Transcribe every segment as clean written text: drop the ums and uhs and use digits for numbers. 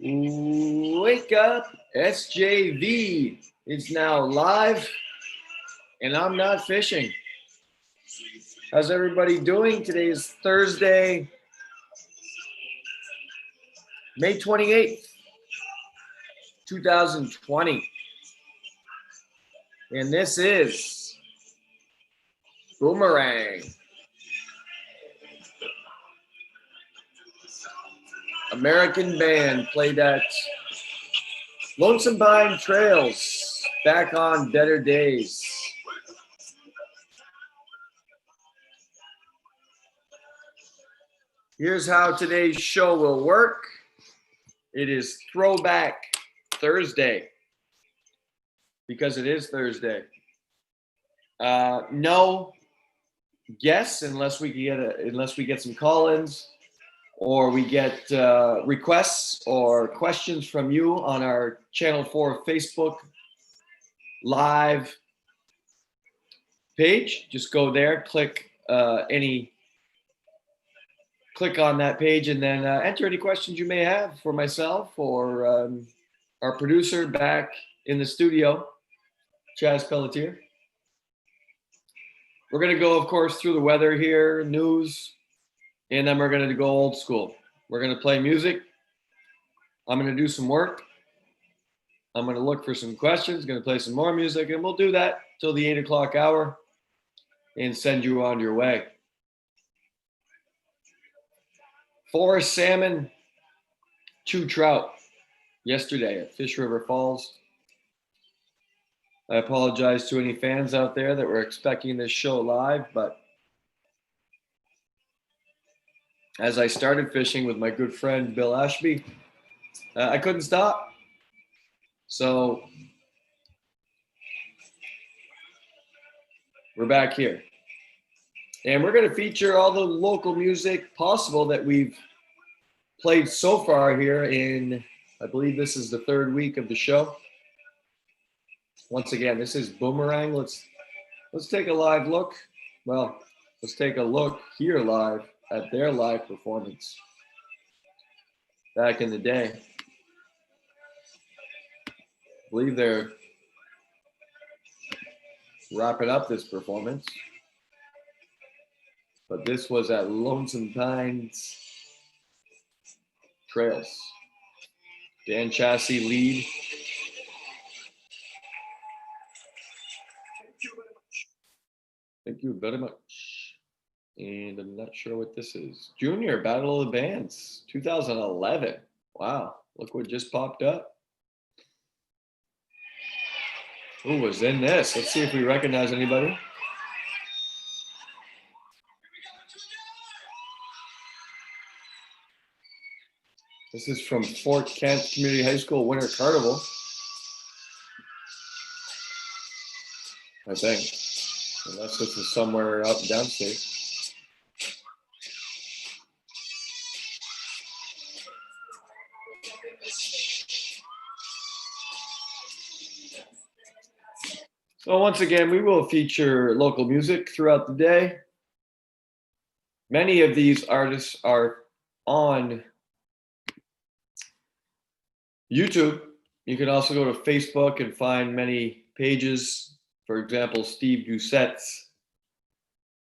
Wake up, SJV. It's now live, and I'm not fishing. How's everybody doing? Today is Thursday, May 28th, 2020. And this is Boomerang. American band played at Lonesome Pine Trails back on better days. Here's how today's show will work. It is Throwback Thursday because it is Thursday. No guests unless we get some call-ins or we get requests or questions from you on our Channel 4 Facebook Live page. Just go there, click on that page, and then enter any questions you may have for myself or our producer back in the studio, Chaz Pelletier. We're going to go, of course, through the weather here, news, and then we're going to go old school. We're going to play music. I'm going to do some work. I'm going to look for some questions, going to play some more music, and we'll do that till the 8 o'clock hour and send you on your way. 4 salmon, 2 trout yesterday at Fish River Falls. I apologize to any fans out there that were expecting this show live, but as I started fishing with my good friend Bill Ashby, I couldn't stop. So we're back here. And we're going to feature all the local music possible that we've played so far here in, I believe this is the 3rd week of the show. Once again, this is Boomerang. Let's take a live look. Well, let's take a look here live at their live performance back in the day. I believe they're wrapping up this performance. But this was at Lonesome Pines Trails. Dan Chassis lead. Thank you very much. And I'm not sure what this is. Junior Battle of the Bands, 2011. Wow, look what just popped up. Who was in this? Let's see if we recognize anybody. This is from Fort Kent Community High School Winter Carnival, I think. Unless this is somewhere up downstate. So once again, we will feature local music throughout the day. Many of these artists are on YouTube. You can also go to Facebook and find many pages. For example, Steve Doucette's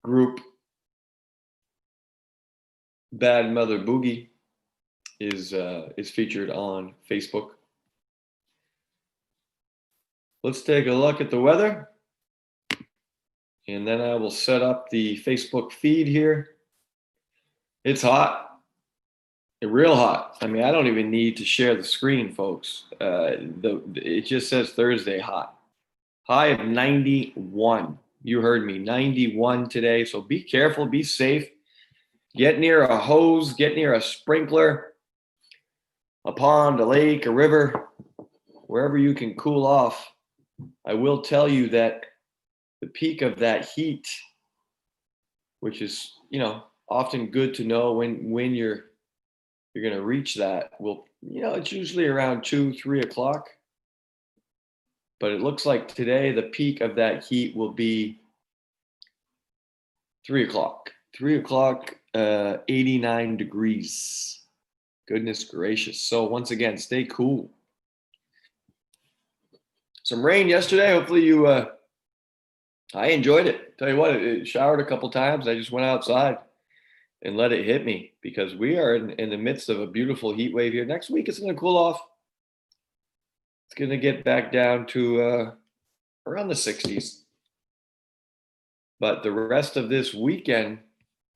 group, Bad Mother Boogie, is featured on Facebook. Let's take a look at the weather, and then I will set up the Facebook feed here. It's hot, real hot. I mean, I don't even need to share the screen, folks. It just says Thursday hot. High of 91. You heard me, 91 today. So be careful, be safe. Get near a hose, get near a sprinkler, a pond, a lake, a river, wherever you can cool off. I will tell you that the peak of that heat, which is, often good to know when you're going to reach that, it's usually around 2-3 o'clock. But it looks like today the peak of that heat will be 3 o'clock. 3 o'clock, 89 degrees. Goodness gracious. So once again, stay cool. Some rain yesterday. Hopefully you, I enjoyed it. Tell you what, it showered a couple times. I just went outside and let it hit me because we are in the midst of a beautiful heat wave here. Next week, it's going to cool off. It's going to get back down to around the 60s. But the rest of this weekend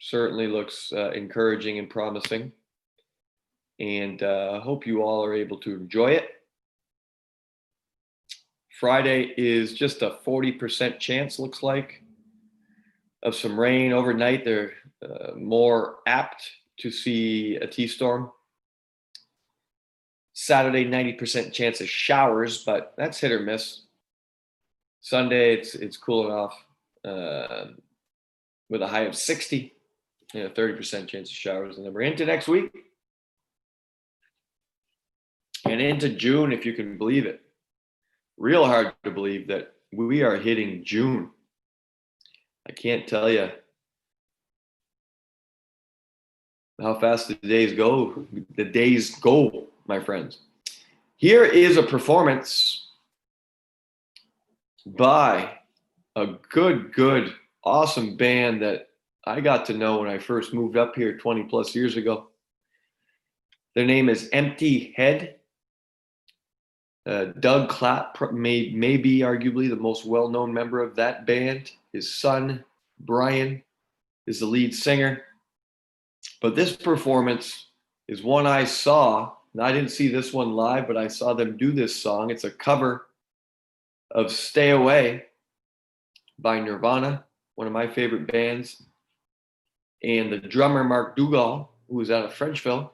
certainly looks encouraging and promising. And I hope you all are able to enjoy it. Friday is just a 40% chance, looks like, of some rain overnight. They're more apt to see a T-storm. Saturday, 90% chance of showers, but that's hit or miss. Sunday, it's cooling off with a high of 60, 30% chance of showers. And then we're into next week and into June, if you can believe it. Real hard to believe that we are hitting June. I can't tell you how fast the days go. The days go, my friends. Here is a performance by a good, awesome band that I got to know when I first moved up here 20 plus years ago. Their name is Empty Head. Doug Clapp may be arguably the most well-known member of that band. His son, Brian, is the lead singer. But this performance is one I saw, and I didn't see this one live, but I saw them do this song. It's a cover of Stay Away by Nirvana, one of my favorite bands. And the drummer, Mark Dougal, who was out of Frenchville,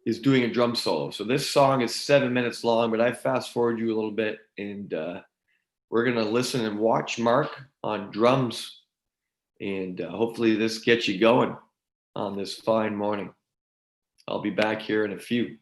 is doing a drum solo. So this song is 7 minutes long, but I fast forward you a little bit, and we're going to listen and watch Mark on drums. And hopefully this gets you going on this fine morning. I'll be back here in a few.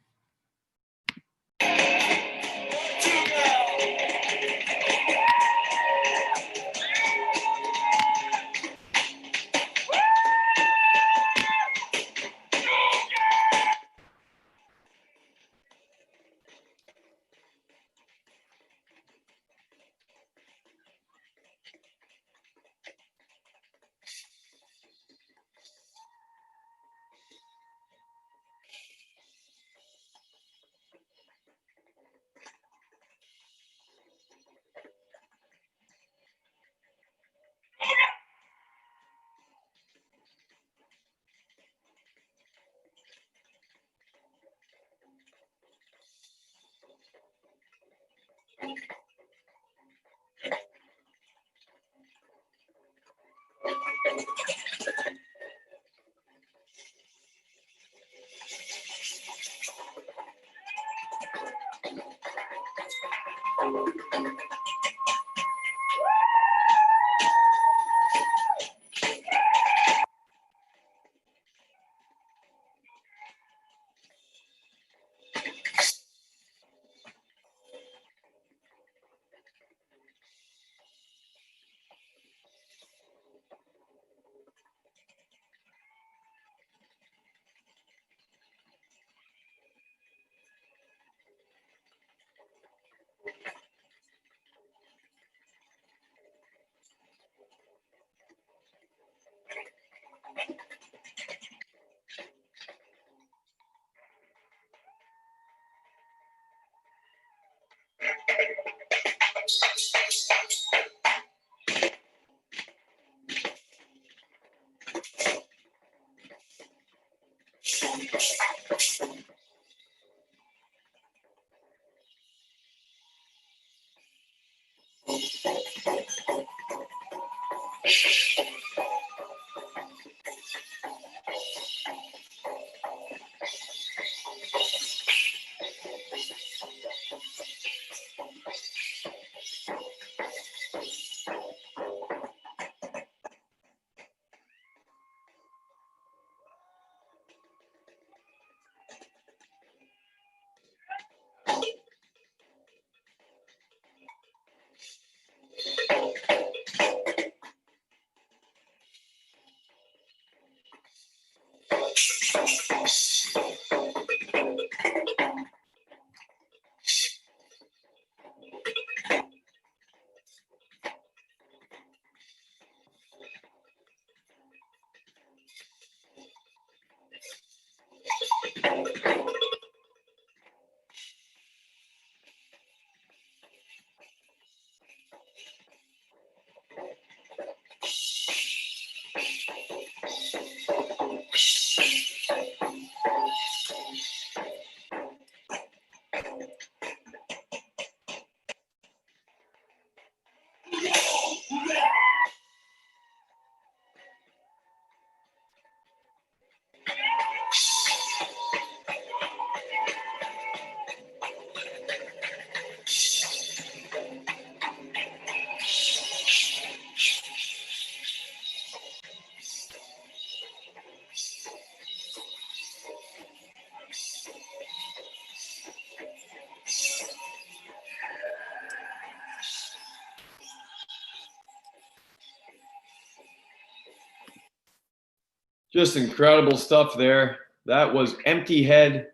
Just incredible stuff there. That was Empty Head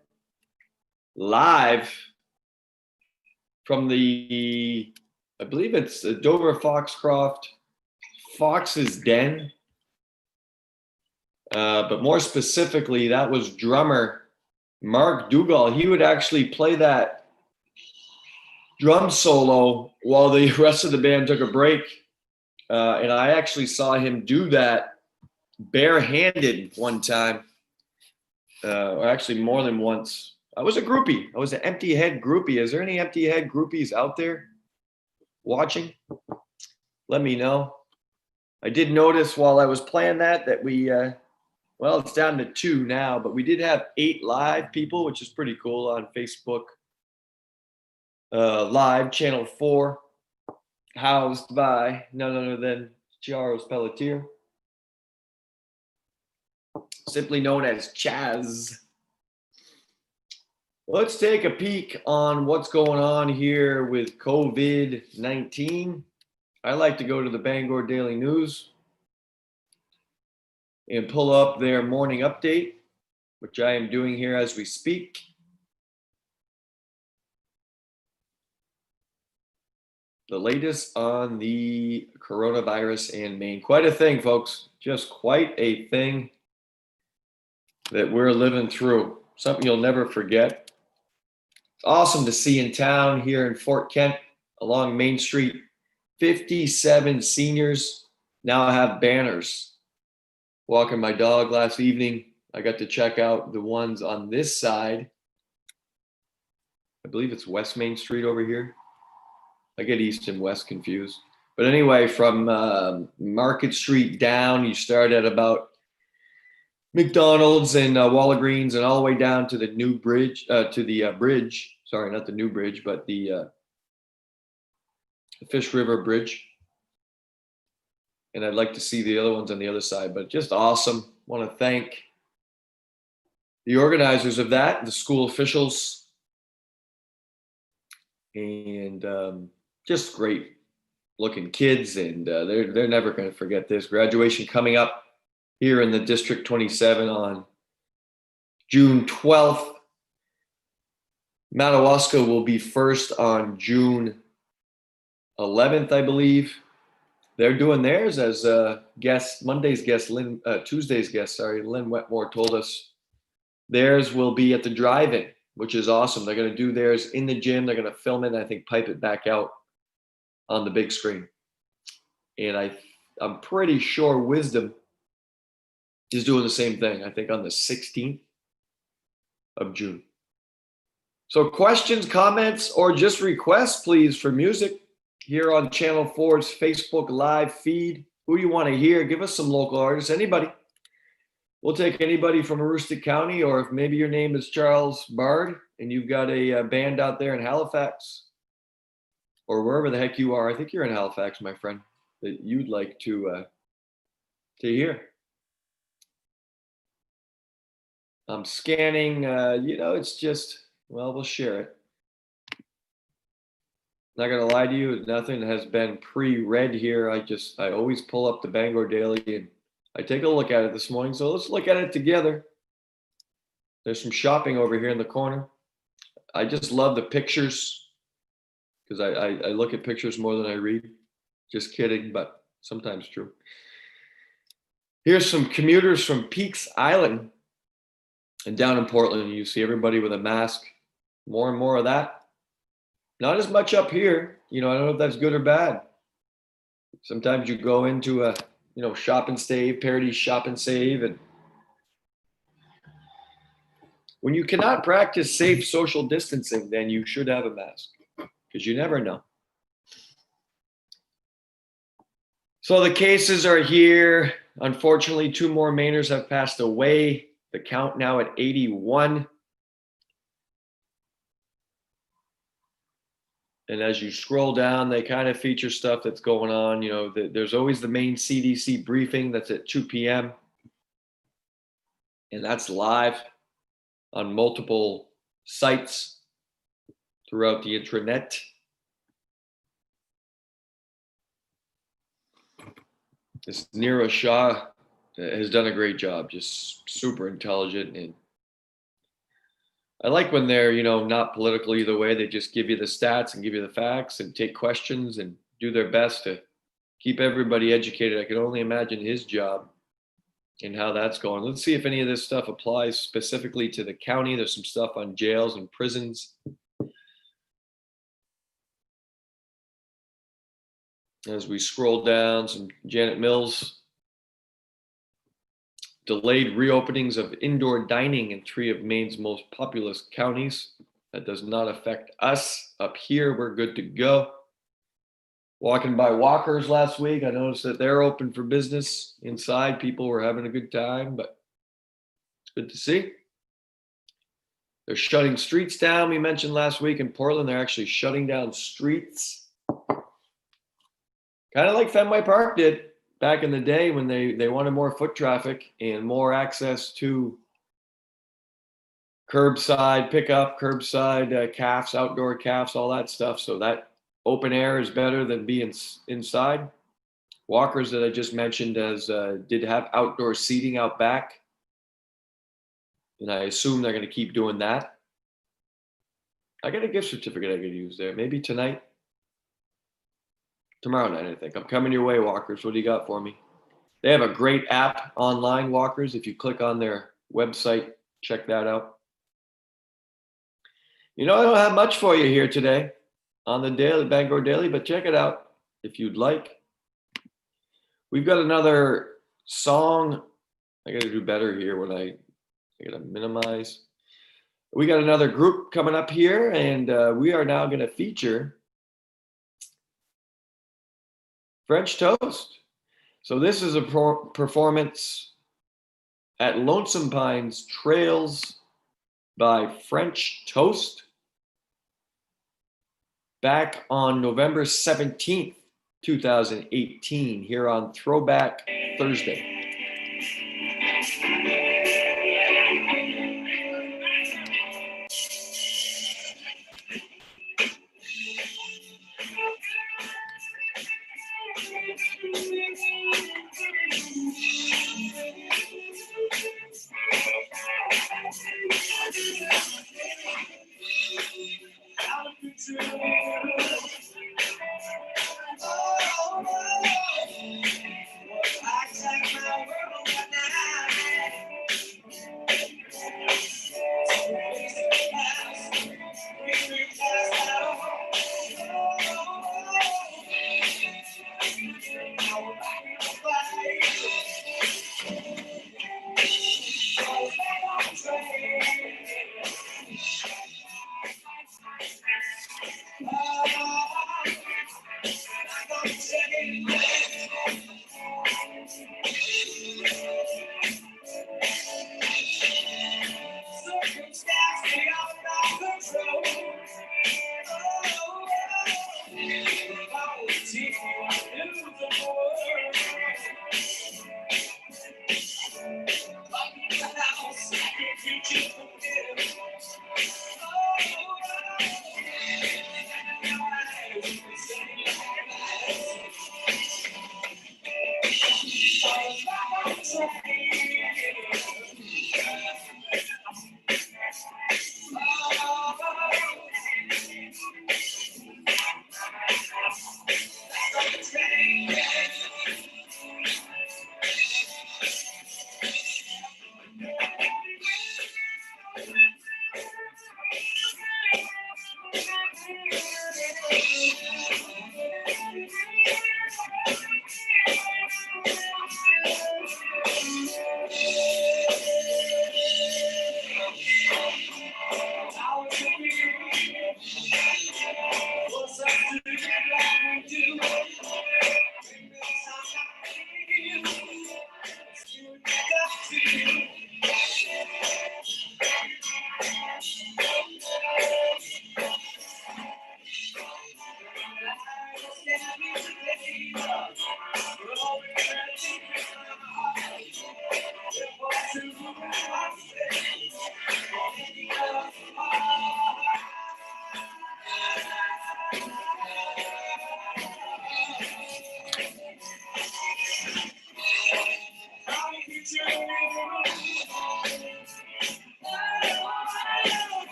live from the, I believe it's the Dover Foxcroft Fox's Den. But more specifically, that was drummer Mark Dougal. He would actually play that drum solo while the rest of the band took a break. And I actually saw him do that barehanded one time, or actually more than once. I was a groupie. I was an Empty Head groupie. Is there any Empty Head groupies out there watching? Let me know. I did notice while I was playing that we, well, it's down to 2 now, but we did have 8 live people, which is pretty cool on Facebook Live, Channel 4, housed by none other than Charles Pelletier, simply known as Chaz. Let's take a peek on what's going on here with COVID-19. I like to go to the Bangor Daily News and pull up their morning update, which I am doing here as we speak. The latest on the coronavirus in Maine. Quite a thing, folks. Just quite a thing that we're living through. Something you'll never forget. It's awesome to see in town here in Fort Kent along Main Street. 57 seniors now have banners. Walking my dog last evening, I got to check out the ones on this side. I believe it's West Main Street over here. I get East and West confused. But anyway, from Market Street down, you start at about McDonald's and Walgreens and all the way down to the new bridge, bridge. Sorry, not the new bridge, but the Fish River Bridge. And I'd like to see the other ones on the other side, but just awesome. Want to thank the organizers of that, the school officials, and just great looking kids. And they're never going to forget this. Graduation coming up here in the District 27 on June 12th. Madawaska will be first on June 11th, I believe. They're doing theirs as guest, Monday's guest, Tuesday's guest, Lynn Wetmore told us theirs will be at the drive-in, which is awesome. They're going to do theirs in the gym. They're going to film it and I think pipe it back out on the big screen. And I'm pretty sure Wisdom is doing the same thing, I think on the 16th of June. So questions, comments, or just requests, please, for music here on Channel 4's Facebook Live feed. Who you want to hear? Give us some local artists, anybody. We'll take anybody from Aroostook County, or if maybe your name is Charles Bard and you've got a band out there in Halifax or wherever the heck you are. I think you're in Halifax, my friend, that you'd like to hear. I'm scanning, it's just, well, we'll share it. Not gonna lie to you, nothing has been pre-read here. I always pull up the Bangor Daily and I take a look at it this morning. So let's look at it together. There's some shopping over here in the corner. I just love the pictures because I look at pictures more than I read. Just kidding, but sometimes true. Here's some commuters from Peaks Island. And down in Portland, you see everybody with a mask. More and more of that. Not as much up here. I don't know if that's good or bad. Sometimes you go into a, shop and save, Parody Shop and Save. And when you cannot practice safe social distancing, then you should have a mask because you never know. So the cases are here. Unfortunately, 2 more Mainers have passed away. The count now at 81. And as you scroll down, they kind of feature stuff that's going on. There's always the main CDC briefing that's at 2 p.m. And that's live on multiple sites throughout the intranet. This Neera Shah has done a great job, just super intelligent. And I like when they're, not political either way. They just give you the stats and give you the facts and take questions and do their best to keep everybody educated. I can only imagine his job and how that's going. Let's see if any of this stuff applies specifically to the county. There's some stuff on jails and prisons. As we scroll down, some Janet Mills. Delayed reopenings of indoor dining in 3 of Maine's most populous counties. That does not affect us. Up here, we're good to go. Walking by Walkers last week, I noticed that they're open for business inside. People were having a good time, but it's good to see. They're shutting streets down. We mentioned last week in Portland, they're actually shutting down streets. Kind of like Fenway Park did back in the day when they wanted more foot traffic and more access to curbside pickup, curbside calves, outdoor calves, all that stuff. So that open air is better than being inside. Walkers that I just mentioned did have outdoor seating out back. And I assume they're going to keep doing that. I got a gift certificate I could use there. Maybe tonight. Tomorrow night, I think. I'm coming your way, Walkers. What do you got for me? They have a great app online, Walkers. If you click on their website, check that out. I don't have much for you here today on the Daily, Bangor Daily, but check it out if you'd like. We've got another song. I got to do better here when I got to minimize. We got another group coming up here, and we are now going to feature French Toast. So this is a performance at Lonesome Pines Trails by French Toast back on November 17th, 2018, here on Throwback Thursday.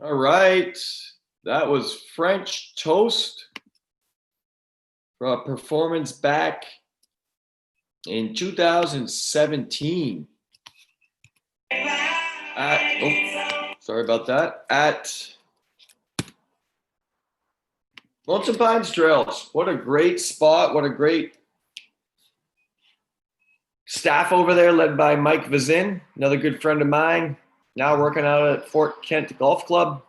All right, that was French Toast for a performance back in 2017 sorry about that, at Lonesome Pines Trails. What a great spot. What a great staff over there led by Mike Vizin, another good friend of mine, now working out at Fort Kent Golf Club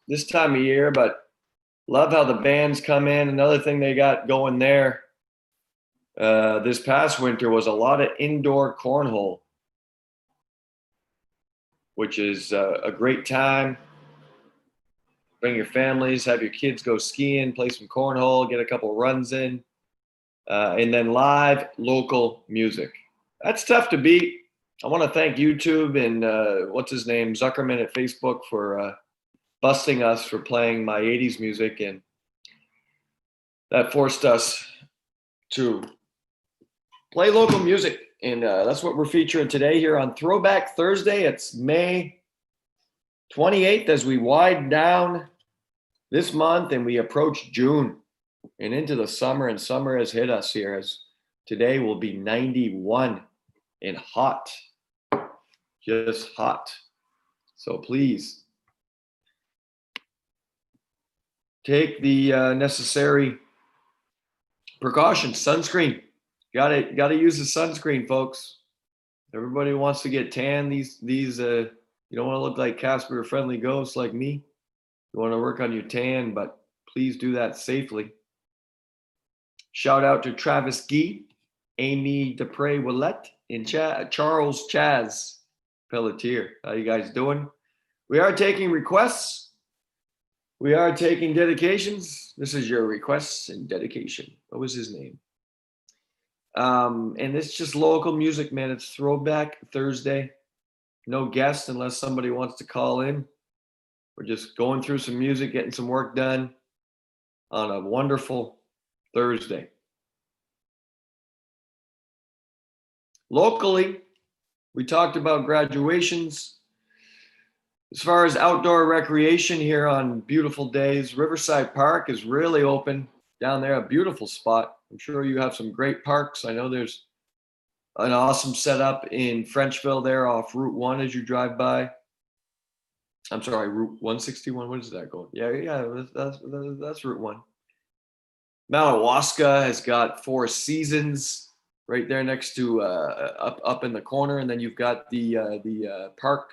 this time of year, but love how the bands come in. Another thing they got going there this past winter was a lot of indoor cornhole, which is a great time. Bring your families, have your kids go skiing, play some cornhole, get a couple runs in, and then live local music. That's tough to beat. I want to thank YouTube and what's his name, Zuckerman at Facebook for busting us for playing my 80s music, and that forced us to play local music. And that's what we're featuring today here on Throwback Thursday. It's May 28th as we wind down this month and we approach June and into the summer, and summer has hit us here as today will be 91 and hot, just hot. So please take the necessary precautions. Sunscreen, got to use the sunscreen, folks. Everybody wants to get tan. These you don't want to look like Casper, a friendly ghost like me. You want to work on your tan, but please do that safely. Shout out to Travis Gee, Amy Dupre Willette, and Charles Chaz Pelletier. How you guys doing? We are taking requests. We are taking dedications. This is your requests and dedication. What was his name? And it's just local music, man. It's Throwback Thursday. No guests unless somebody wants to call in. We're just going through some music, getting some work done on a wonderful Thursday. Locally, we talked about graduations. As far as outdoor recreation here on beautiful days, Riverside Park is really open down there, a beautiful spot. I'm sure you have some great parks. I know there's an awesome setup in Frenchville there off Route 1 as you drive by. I'm sorry, Route 161. What is that going? Yeah, that's Route 1. Madawaska has got Four Seasons right there next to up in the corner, and then you've got the park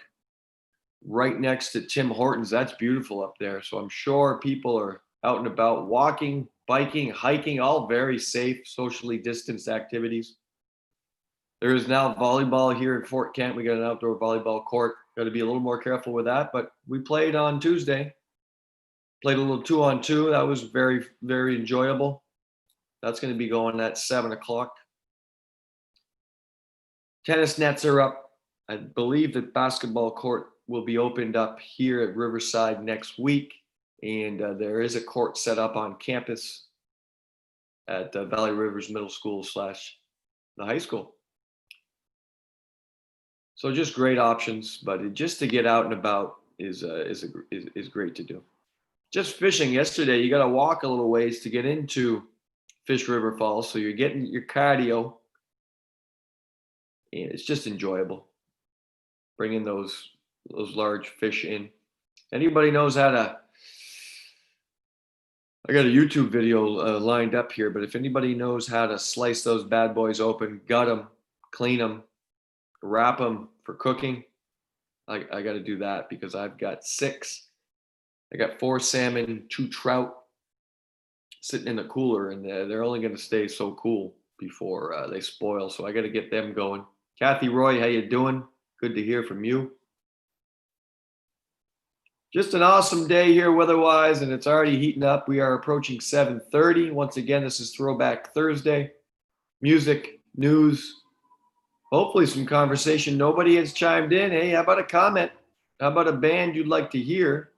right next to Tim Hortons. That's beautiful up there. So I'm sure people are out and about walking, biking, hiking, all very safe, socially distanced activities. There is now volleyball here in Fort Kent. We got an outdoor volleyball court. Got to be a little more careful with that, but we played on Tuesday. Played a little 2-on-2. That was very, very enjoyable. That's going to be going at 7 o'clock. Tennis nets are up. I believe the basketball court will be opened up here at Riverside next week. And there is a court set up on campus at Valley Rivers Middle School / the high school. So just great options, but just to get out and about is great to do. Just fishing yesterday, you got to walk a little ways to get into Fish River Falls, so you're getting your cardio, and it's just enjoyable. Bringing those large fish in. Anybody knows how to? I got a YouTube video lined up here, but if anybody knows how to slice those bad boys open, gut them, clean them, wrap them for cooking, I got to do that because I've got 6 I got 4 salmon, 2 trout sitting in the cooler, and they're only going to stay so cool before they spoil. So I got to get them going. Kathy Roy, how you doing? Good to hear from you. Just an awesome day here weather-wise, and it's already heating up. We are approaching 7:30. Once again, this is Throwback Thursday. Music, news, hopefully some conversation. Nobody has chimed in. Hey, how about a comment? How about a band you'd like to hear?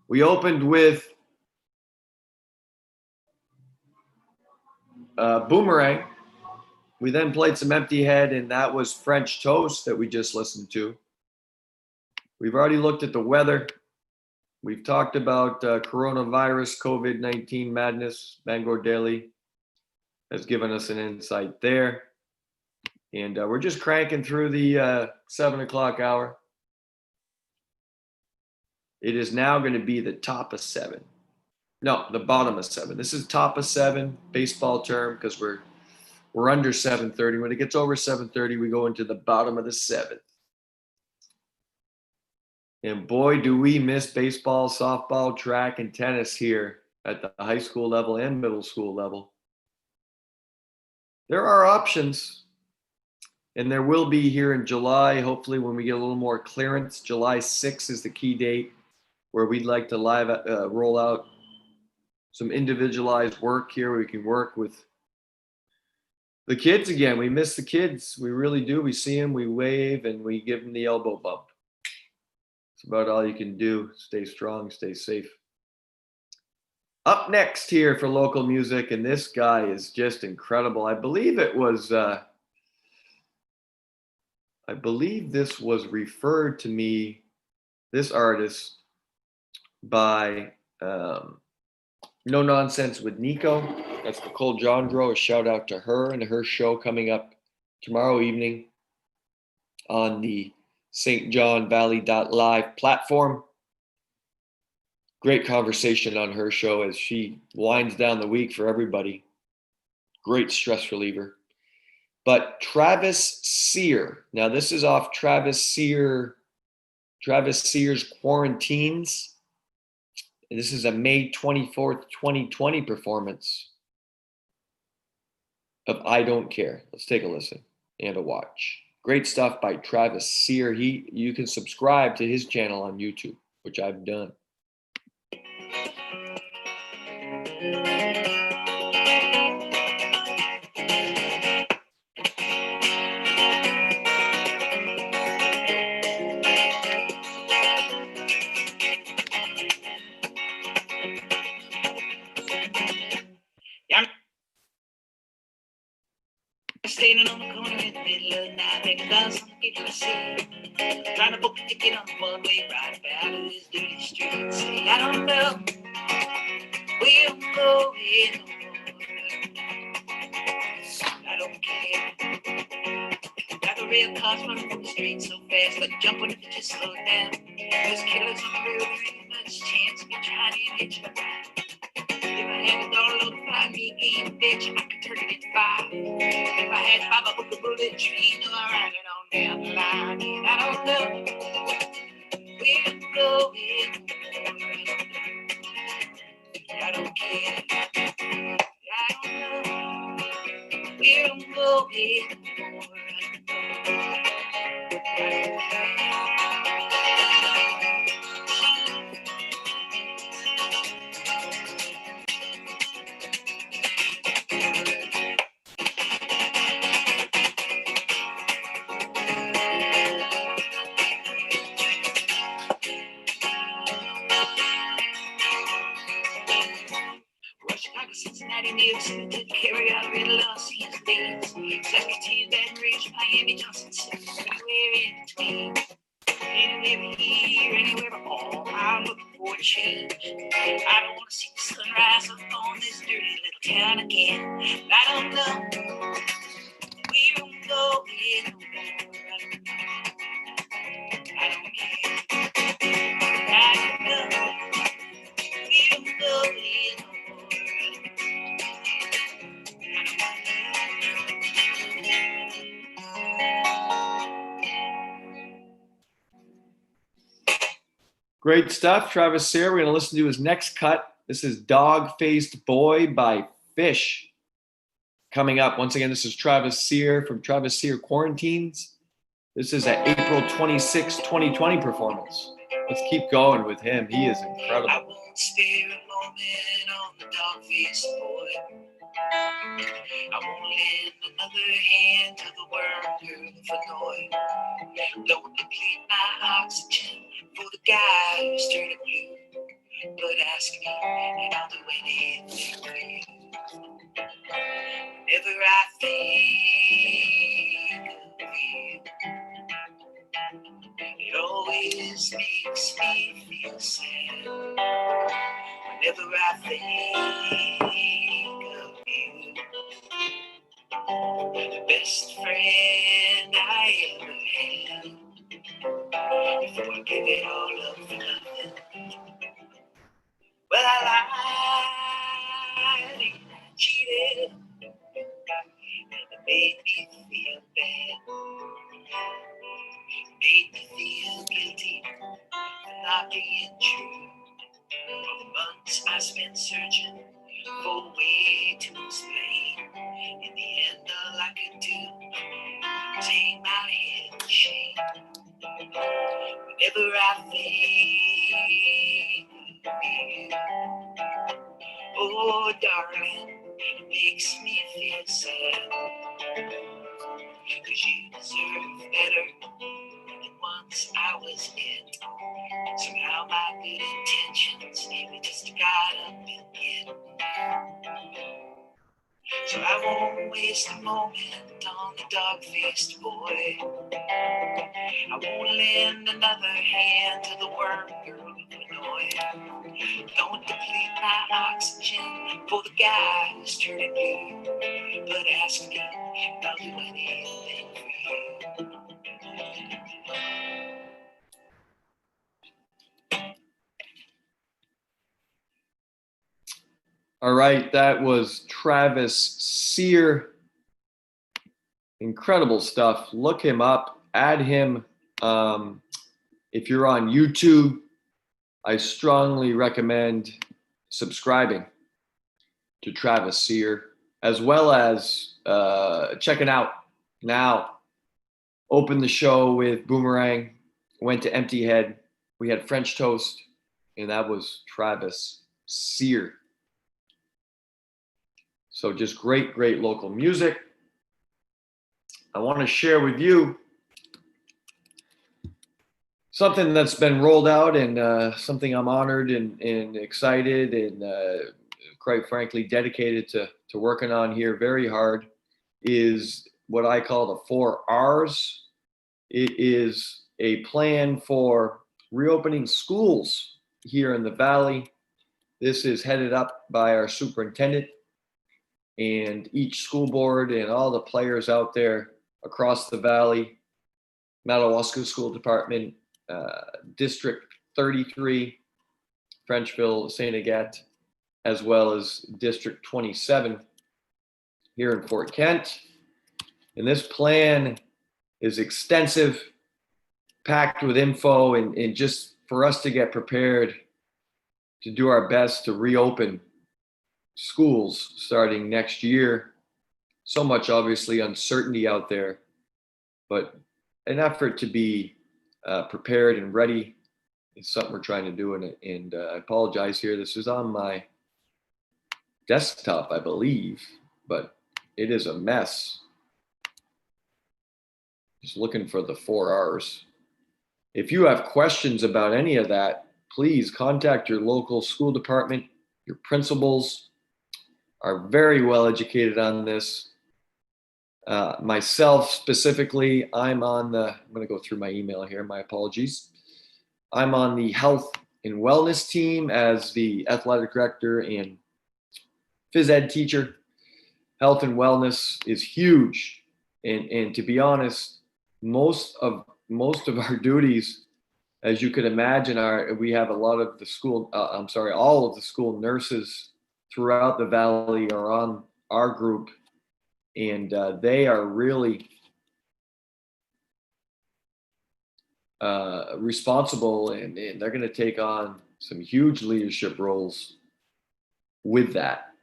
We opened with Boomerang. We then played some Empty Head, and that was French Toast that we just listened to. We've already looked at the weather. We've talked about coronavirus, COVID-19 madness. Bangor Daily has given us an insight there. And we're just cranking through the 7 o'clock hour. It is now going to be the top of 7. No, the bottom of 7. This is top of 7, baseball term, because we're under 7:30. When it gets over 7:30, we go into the bottom of the 7th. And boy, do we miss baseball, softball, track, and tennis here at the high school level and middle school level. There are options, and there will be here in July, hopefully when we get a little more clearance. July 6th is the key date where we'd like to roll out some individualized work here. We can work with the kids again. We miss the kids. We really do. We see them, we wave, and we give them the elbow bump. It's about all you can do. Stay strong, stay safe. Up next here for local music, and this guy is just incredible. I believe it was, I believe this was referred to me, this artist, by No Nonsense with Nico. That's Nicole Jondro. A shout out to her and her show coming up tomorrow evening on the St. John Valley.live platform. Great conversation on her show as she winds down the week for everybody. Great stress reliever. But Travis Sear. Now this is off Travis Sear's Quarantines. And this is a May 24th, 2020 performance of I Don't Care. Let's take a listen and a watch. Great stuff by Travis Sear. You can subscribe to his channel on YouTube, which I've done. Standing on the corner in the middle of the night, making love some people I see. Trying to book a ticket on the one-way ride back to this dirty street. Say, I don't know where I'm going. I don't care. Got the real cars running from the street so fast, like jumping if you just slow down. There's killers on the road, there ain't much chance of me trying to hit you around. If I had $1 to find me a game, bitch, I could turn it in 5. If I had 5, I book a bullet train, no, I ride it on down the line. And I don't know where I'm going. I don't care. I don't know where I'm going. I don't care. Cincinnati, New York City, to carry out red Los Angeles, Secretary, Baton Rouge, Miami, Johnson City, anywhere in between. Anywhere here, anywhere but home, I'm looking for a change. I don't want to see the sunrise up on this dirty little town again. I don't know where I'm going. I don't care. I don't know where I'm going. Great stuff, Travis Sear. We're going to listen to his next cut. This is Dog Faced Boy by Fish. Coming up, once again, this is Travis Sear from Travis Sear Quarantines. This is an April 26, 2020 performance. Let's keep going with him. He is incredible. I won't spare a moment on the dog-faced boy. I won't lend another hand to the worm for noise. Don't deplete my oxygen for the guy who's turning blue. But ask me, and I'll do anything for you. Whenever I think of you, it always makes me feel sad. Whenever I think of you, the best friend I ever had. Before I give it all up for nothing. Well, I lied, I cheated, and it made me feel bad. It made me feel guilty for not being true. For the months I spent searching for a way to explain. In the end, all I could do was hang my head in shame. Whenever I think of you, oh darling, it makes me feel sad. 'Cause you deserve better than once I was it. Somehow my good intentions we just got up and get. So I won't waste a moment on the dog-faced boy. I won't lend another hand to the worm girl of Illinois. Don't deplete my oxygen for the guy who's turning blue. But ask me, and I'll do anything for you. All right, that was Travis Sear. Incredible stuff. Look him up, add him. If you're on YouTube, I strongly recommend subscribing to Travis Sear, as well as checking out now. Opened the show with Boomerang, went to Empty Head. We had French Toast, and that was Travis Sear. So just great, great local music. I want to share with you something that's been rolled out and something I'm honored and excited and quite frankly dedicated to working on here very hard is what I call the 4 R's. It is a plan for reopening schools here in the Valley. This is headed up by our superintendent and each school board and all the players out there across the Valley, Madawaska School Department, District 33, Frenchville, St. Agathe, as well as District 27 here in Fort Kent. And this plan is extensive, packed with info, and just for us to get prepared to do our best to reopen schools starting next year. So much, obviously, uncertainty out there, but an effort to be prepared and ready is something we're trying to do. And I apologize here. This is on my desktop, I believe, but it is a mess. Just looking for the 4 R's. If you have questions about any of that, please contact your local school department. Your principals are very well educated on this. Myself specifically, I'm going to go through my email here, my apologies. I'm on the health and wellness team as the athletic director and phys ed teacher. Health and wellness is huge. And to be honest, most of our duties, as you could imagine, we have a lot of the school, all of the school nurses throughout the Valley are on our group. And they are really responsible, and they're going to take on some huge leadership roles with that.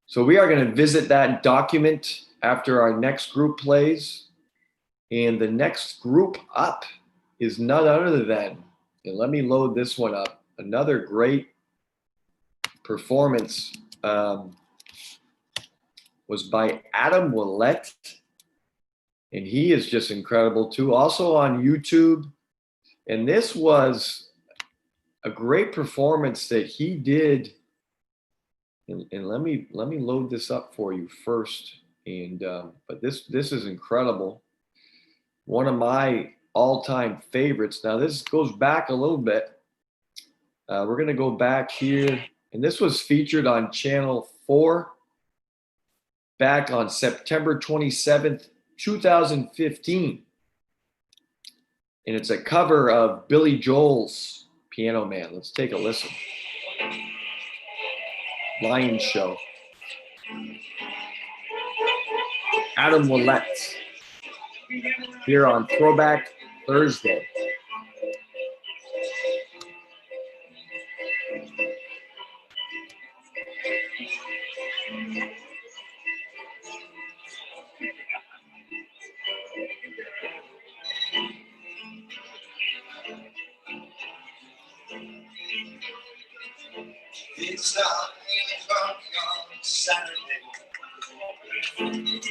So we are going to visit that document after our next group plays. And the next group up is none other than, and let me load this one up, another great performance was by Adam Willett. And he is just incredible too. Also on YouTube. And this was a great performance that he did. And let me load this up for you first. And but this is incredible. One of my all-time favorites. Now this goes back a little bit. We're going to go back here, and this was featured on Channel 4 back on September 27th, 2015. And it's a cover of Billy Joel's Piano Man. Let's take a listen. Lion Show. Adam Willett here on Throwback Thursday. It's not 8 o'clock on Saturday.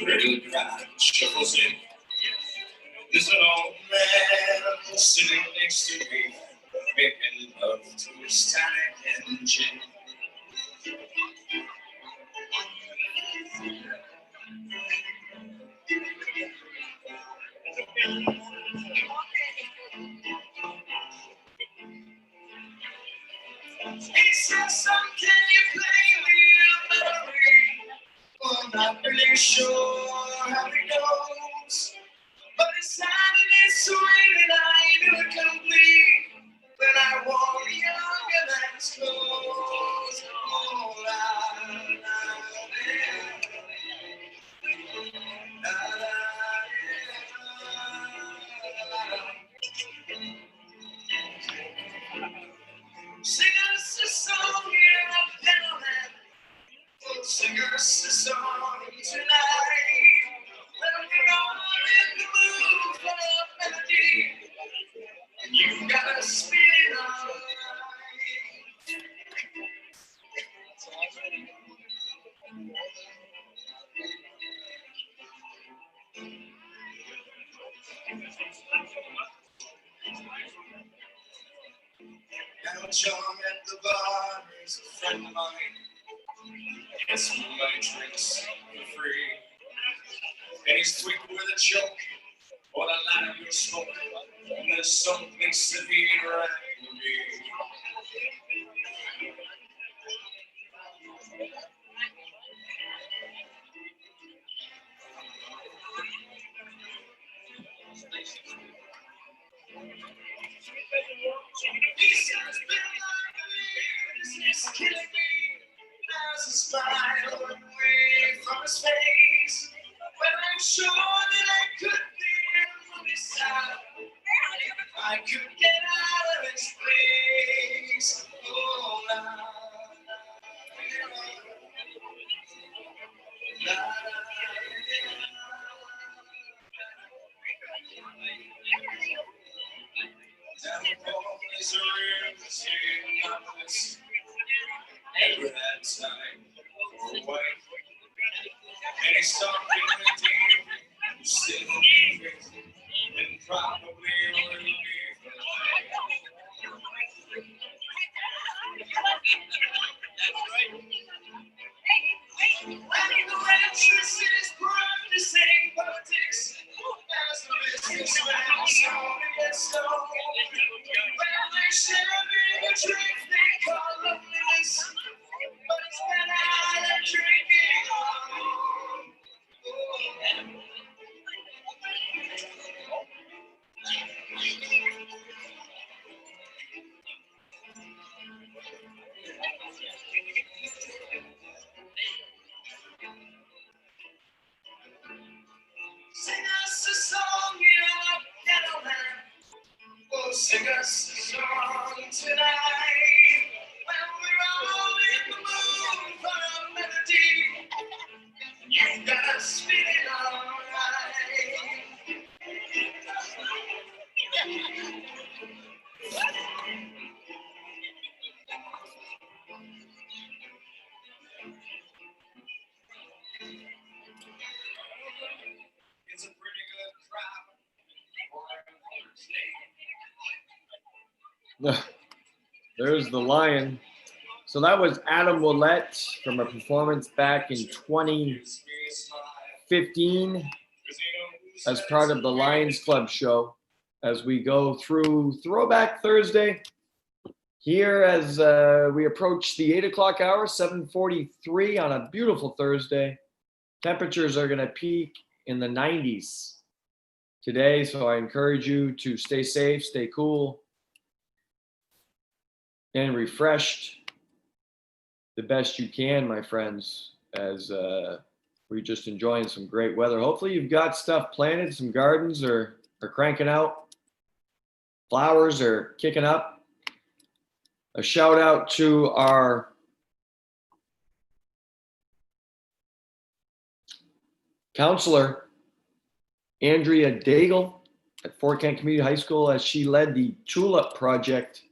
Riddle drive shuffles in. There's an old man sitting next to me, making love to his tiny engine. He said, son, can you play me a melody? Well, I'm not really sure how it goes, but it sounded sweet and I knew it complete when I wore younger than his clothes. Oh, la, la, la, la, sing us a song here at Penland. Sing us a song tonight. When we're all in the mood for melody, and you got us spinning all night. Now John at the bar is a friend of mine. Yes, he drinks for free. And he's tweaked with a joke or a line of your smoke. And there's something severe right in me. He says, been like a it's killing me. There's a smile away from his face. Well, I'm sure that I could be on his side if I could get out of his place. Oh, la, la, la, la, is a real mistake. Never had time for a wife. And he's talking with you, sitting and probably will be for life. And the waitress is practicing politics as the businessman only gets stoned. Well, they share a drink they call loneliness, but it's better than drinking alone. There's the lion. So that was Adam Willett from a performance back in 2015 as part of the Lions Club show. As we go through Throwback Thursday here as we approach the 8 o'clock hour, 7:43 on a beautiful Thursday. Temperatures are going to peak in the 90s today, so I encourage you to stay safe, stay cool, and refreshed the best you can, my friends, as we're just enjoying some great weather. Hopefully you've got stuff planted, some gardens are cranking out, flowers are kicking up. A shout out to our counselor, Andrea Daigle at Fort Kent Community High School, as she led the Tulip Project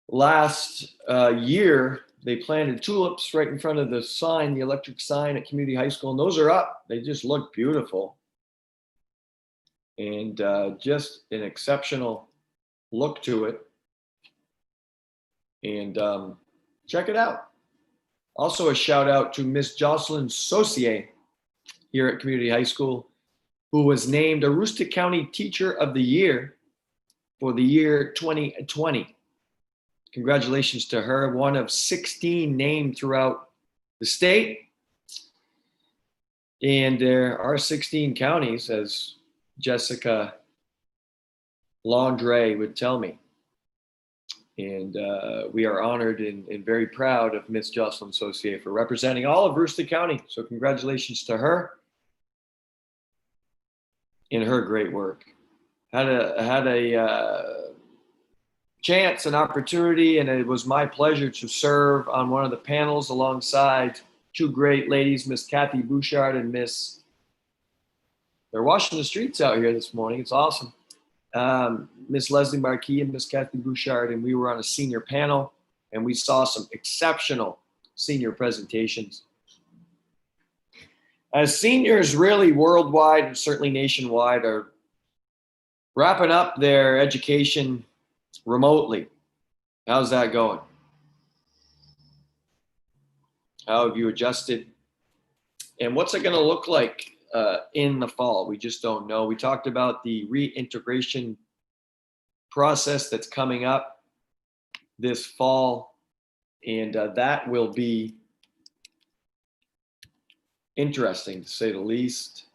last year. They planted tulips right in front of the sign, the electric sign at Community High School, and those are up. They just look beautiful. And just an exceptional look to it. And check it out. Also a shout out to Miss Jocelyn Saucier here at Community High School, who was named Aroostook County Teacher of the Year for the year 2020. Congratulations to her, one of 16 named throughout the state. And there are 16 counties, as Jessica Landre would tell me. And we are honored and very proud of Miss Jocelyn Saucier for representing all of Aroostook County. So congratulations to her in her great work. Had a chance, an opportunity, and it was my pleasure to serve on one of the panels alongside two great ladies, Miss Kathy Bouchard and Miss, they're washing the streets out here this morning. It's awesome. Miss Leslie Marquis and Miss Kathy Bouchard, and we were on a senior panel, and we saw some exceptional senior presentations. As seniors really worldwide and certainly nationwide are wrapping up their education remotely, how's that going? How have you adjusted? And what's it going to look like in the fall? We just don't know. We talked about the reintegration process that's coming up this fall, and that will be interesting, to say the least,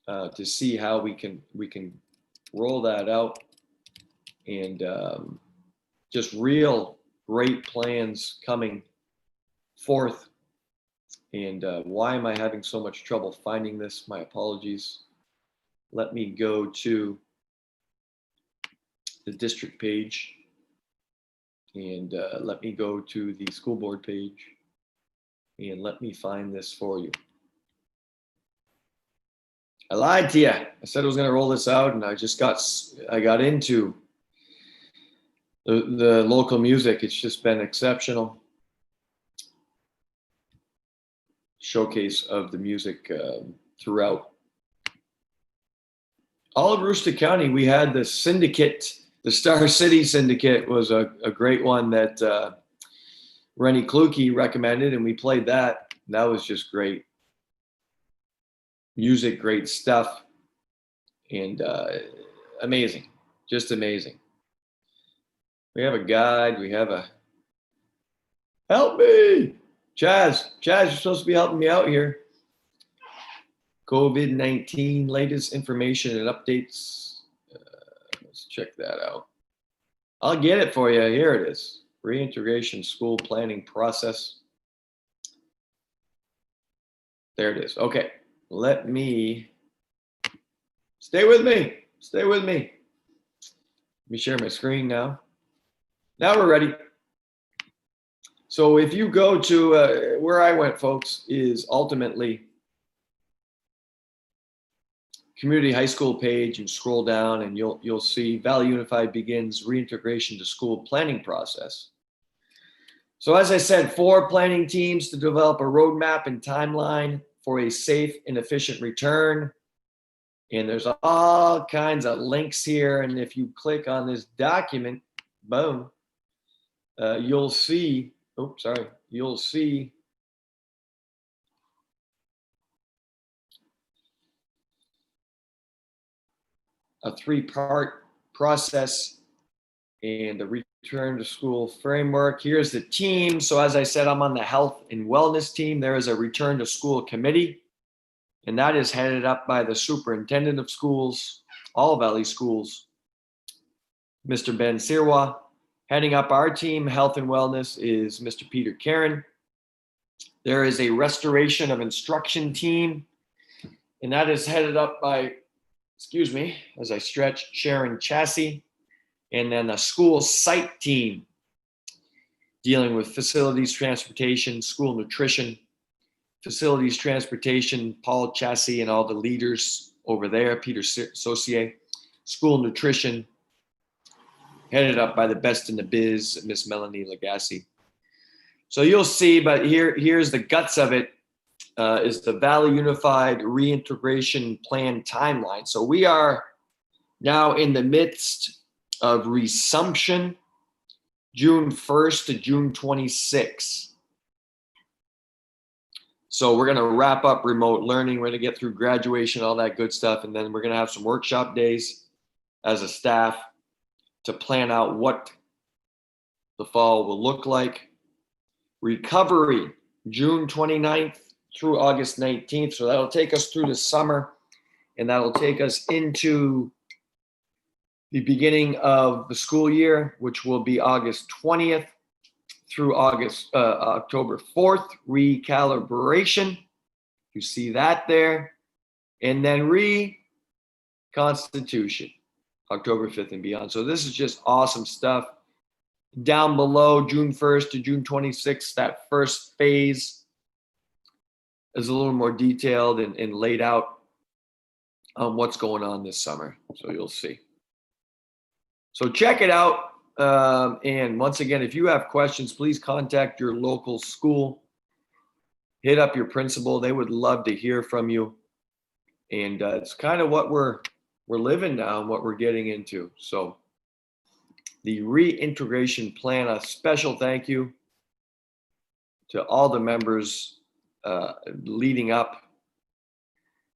to see how we can roll that out, and just real great plans coming forth. And why am I having so much trouble finding this? My apologies. Let me go to the district page, and let me go to the school board page, and let me find this for you. I lied to you. I said I was going to roll this out, and I got into the local music. It's just been exceptional. Showcase of the music throughout all of Aroostook County. We had the syndicate, the Star City Syndicate was a great one that Rennie Kluge recommended, and we played that. That was just great music, great stuff, and amazing, just amazing. We have a guide. We have a help me. Chaz, you're supposed to be helping me out here. COVID-19 latest information and updates. Let's check that out. I'll get it for you. Here it is. Reintegration school planning process. There it is. Okay. Let me, stay with me. Stay with me. Let me share my screen now. Now we're ready. So if you go to where I went, folks, is ultimately Community High School page, and scroll down, and you'll see Valley Unified begins reintegration to school planning process. So as I said, 4 planning teams to develop a roadmap and timeline for a safe and efficient return. And there's all kinds of links here. And if you click on this document, boom, you'll see, you'll see a 3-part process and the return to school framework. Here's the team. So as I said, I'm on the health and wellness team. There is a return to school committee, and that is headed up by the superintendent of schools, all Valley schools, Mr. Ben Sirwa. Heading up our team, health and wellness, is Mr. Peter Karen. There is a restoration of instruction team, and that is headed up by, excuse me, as I stretch, Sharon Chassie. And then a school site team dealing with facilities, transportation, school nutrition, facilities, transportation, Paul Chassie and all the leaders over there, Peter Saucier, school nutrition, headed up by the best in the biz, Miss Melanie Lagasse. So you'll see, but here's the guts of it, is the Valley Unified Reintegration Plan timeline. So we are now in the midst of resumption, June 1st to June 26th. So we're going to wrap up remote learning. We're going to get through graduation, all that good stuff. And then we're going to have some workshop days as a staff to plan out what the fall will look like. Recovery, June 29th through August 19th. So that'll take us through the summer, and that'll take us into the beginning of the school year, which will be August 20th through October 4th, recalibration. You see that there. And then reconstitution, October 5th and beyond. So this is just awesome stuff. Down below, June 1st to June 26th, that first phase is a little more detailed and laid out on what's going on this summer. So you'll see. So check it out. And once again, if you have questions, please contact your local school. Hit up your principal. They would love to hear from you. And it's kind of what we're living now and what we're getting into. So the reintegration plan, a special thank you to all the members leading up.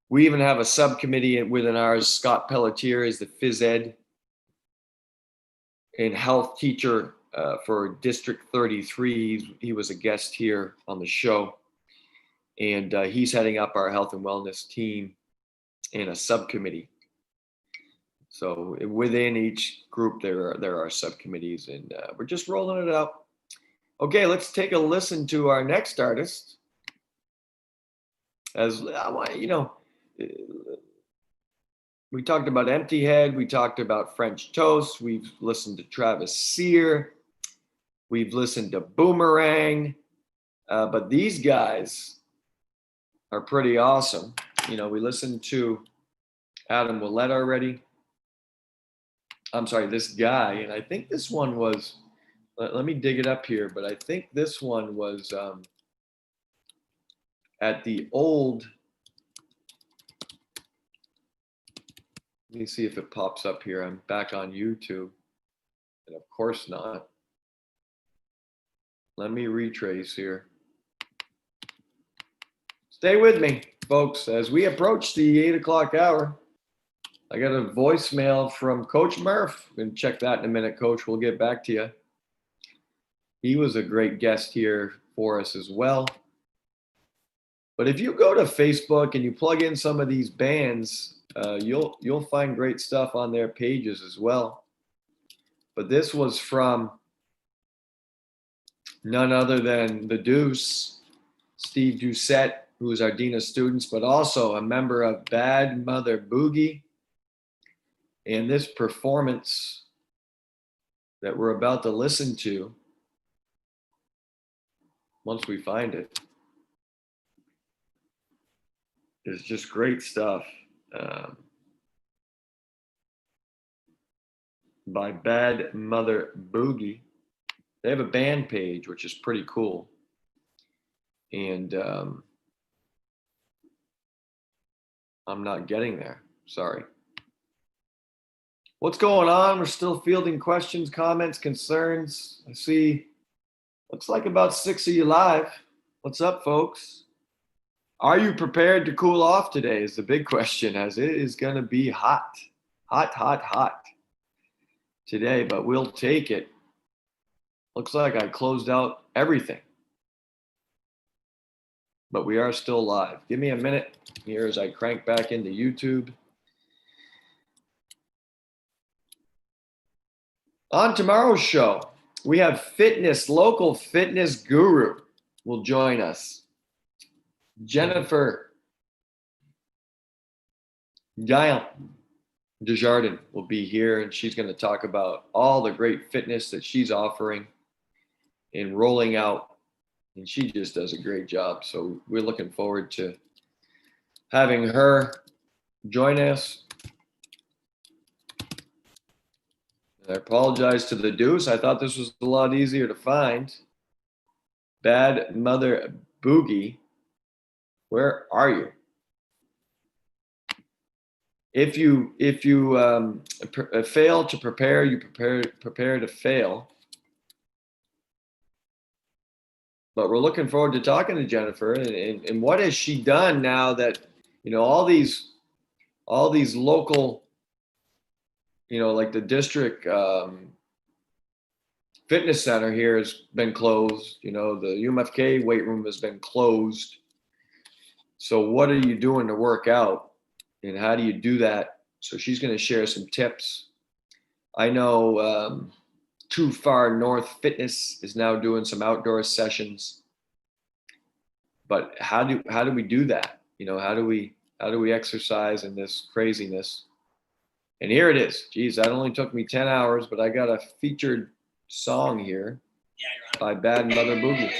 We even have a subcommittee within ours. Scott Pelletier is the phys ed and health teacher for District 33. He was a guest here on the show. And he's heading up our health and wellness team in a subcommittee. So within each group, there are subcommittees, and we're just rolling it out. Okay, let's take a listen to our next artist. As you know, we talked about Empty Head. We talked about French Toast. We've listened to Travis Sear. We've listened to Boomerang. But these guys are pretty awesome. You know, we listened to Adam Willett already. I'm sorry, this guy. And I think this one was, let me dig it up here, but I think this one was at the old, let me see if it pops up here. I'm back on YouTube. And of course not. Let me retrace here. Stay with me, folks, as we approach the 8 o'clock hour. I got a voicemail from Coach Murph. We're going to check that in a minute, Coach. We'll get back to you. He was a great guest here for us as well. But if you go to Facebook and you plug in some of these bands, you'll find great stuff on their pages as well. But this was from none other than the Deuce, Steve Doucette, who is our Dean of Students, but also a member of Bad Mother Boogie. And this performance that we're about to listen to, once we find it, is just great stuff. By Bad Mother Boogie. They have a band page, which is pretty cool. And I'm not getting there. Sorry. What's going on? We're still fielding questions, comments, concerns. I see, looks like about 6 of you live. What's up, folks? Are you prepared to cool off today is the big question, as it is going to be hot today, but we'll take it. Looks like I closed out everything, but we are still live. Give me a minute here as I crank back into YouTube. On tomorrow's show, we have local fitness guru will join us. Jennifer Gail Desjardins will be here, and she's going to talk about all the great fitness that she's offering and rolling out. And she just does a great job. So we're looking forward to having her join us. I apologize to the Deuce. I thought this was a lot easier to find. Bad Mother Boogie, where are you? If you fail to prepare, you prepare to fail. But we're looking forward to talking to Jennifer and what has she done now that, you know, all these local, you know, like the district fitness center here has been closed. You know, the UMFK weight room has been closed. So what are you doing to work out, and how do you do that? So she's going to share some tips. I know Too Far North Fitness is now doing some outdoor sessions. But how do we do that? You know, how do we exercise in this craziness? And here it is. Geez, that only took me 10 hours, but I got a featured song here by Bad Mother Boogie.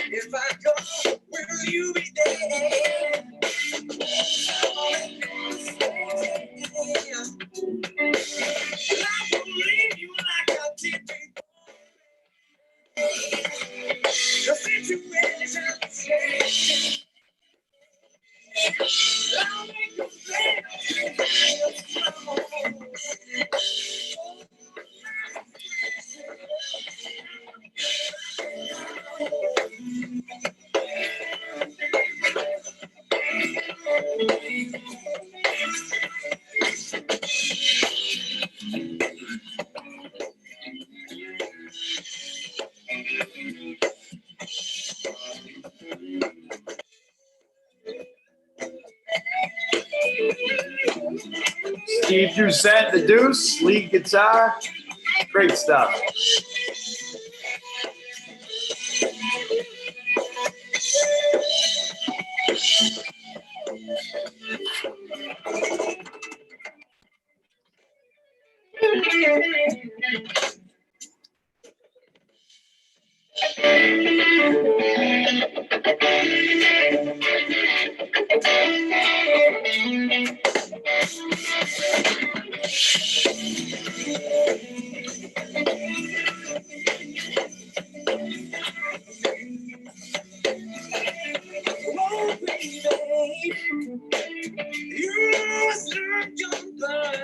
If I go, will you be there? I won't leave you like I did before. The situation's changing. I'll make you Steve Doucette, the Deuce, lead guitar. Great stuff.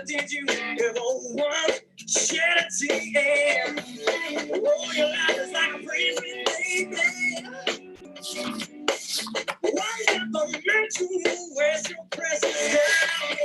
Did you ever once shed a tear? Oh, your life is like a prison, baby. Why never meant to waste your precious time?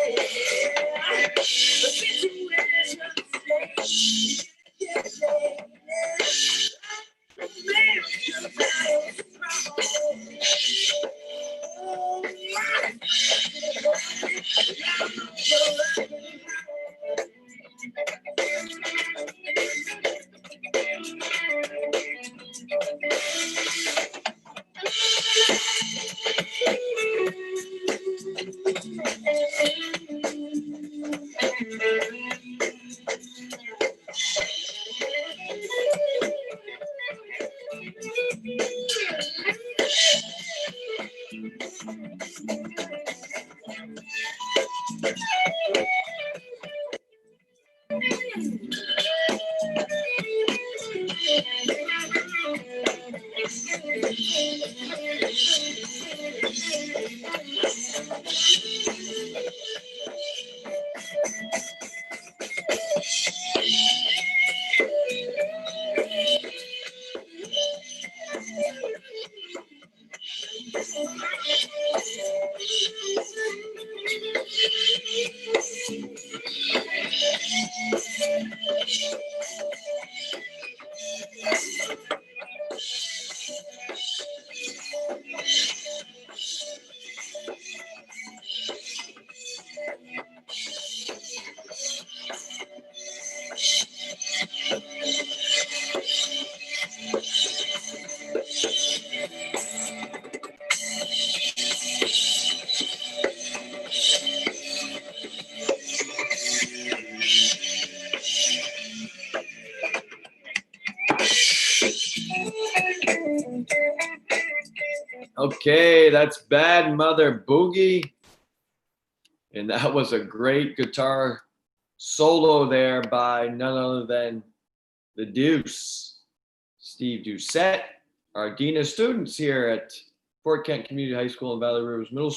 Okay, that's Bad Mother Boogie. And that was a great guitar solo there by none other than the Deuce, Steve Doucette, our Dean of Students here at Fort Kent Community High School and Valley Rivers Middle